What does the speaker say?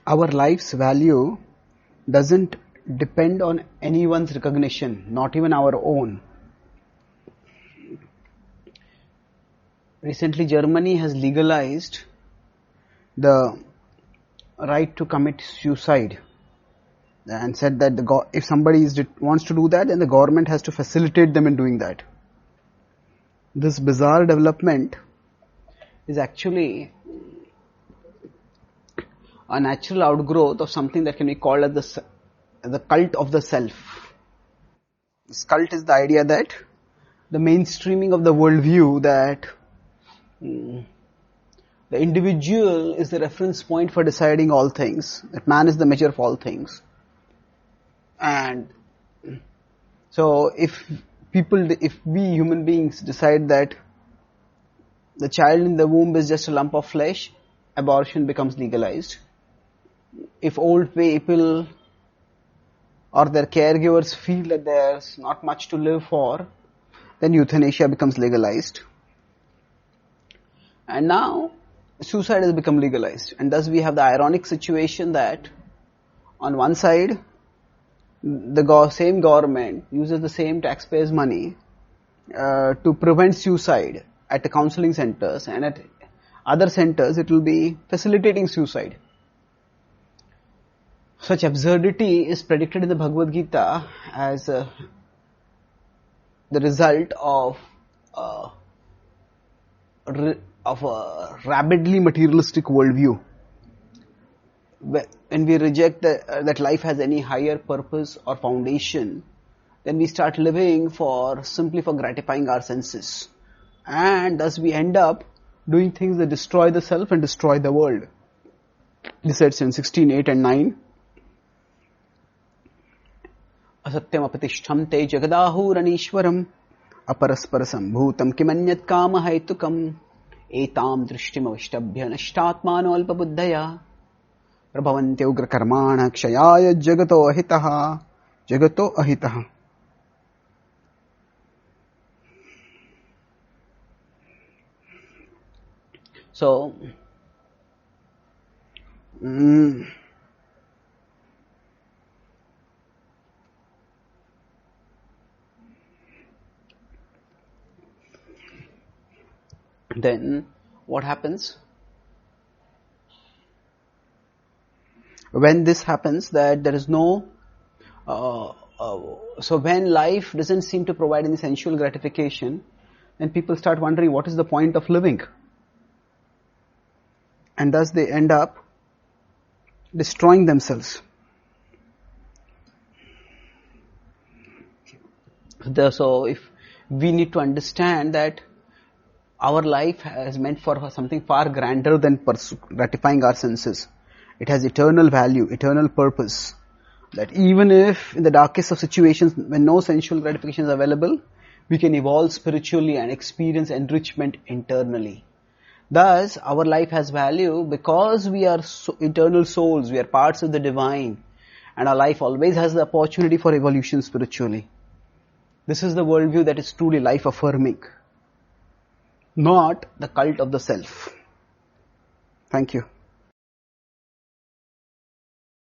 our life's value doesn't depend on anyone's recognition, not even our own. Recently, Germany has legalized the right to commit suicide and said that if somebody wants to do that, then the government has to facilitate them in doing that. This bizarre development is actually a natural outgrowth of something that can be called as the cult of the self. This cult is the idea that the mainstreaming of the worldview that the individual is the reference point for deciding all things, that man is the measure of all things. And so if we human beings decide that the child in the womb is just a lump of flesh, abortion becomes legalized. If old people or their caregivers feel that there's not much to live for, then euthanasia becomes legalized. And now suicide has become legalized. And thus we have the ironic situation that on one side, the same government uses the same taxpayers' money to prevent suicide at the counseling centers, and at other centers it will be facilitating suicide. Such absurdity is predicted in the Bhagavad Gita as the result of a rabidly materialistic worldview. When we reject that life has any higher purpose or foundation, then we start living simply for gratifying our senses. And thus we end up doing things that destroy the self and destroy the world. This says in 16:8 and 9. Asatyam apatishtham te jagadahuranishwaram aparaspara bhutam kimanyat kama haitukam etam drishtim avishtabhya nashtatmano alpa buddhaya prabhavante ugra karmana kshayaya jagato ahitaha. So, then what happens? When this happens, that there is no, so when life doesn't seem to provide any sensual gratification, then people start wondering what is the point of living? And thus they end up destroying themselves. So if we need to understand that our life is meant for something far grander than gratifying our senses. It has eternal value, eternal purpose. That even if in the darkest of situations when no sensual gratification is available, we can evolve spiritually and experience enrichment internally. Thus, our life has value because we are eternal souls, we are parts of the divine, and our life always has the opportunity for evolution spiritually. This is the worldview that is truly life affirming, not the cult of the self. Thank you.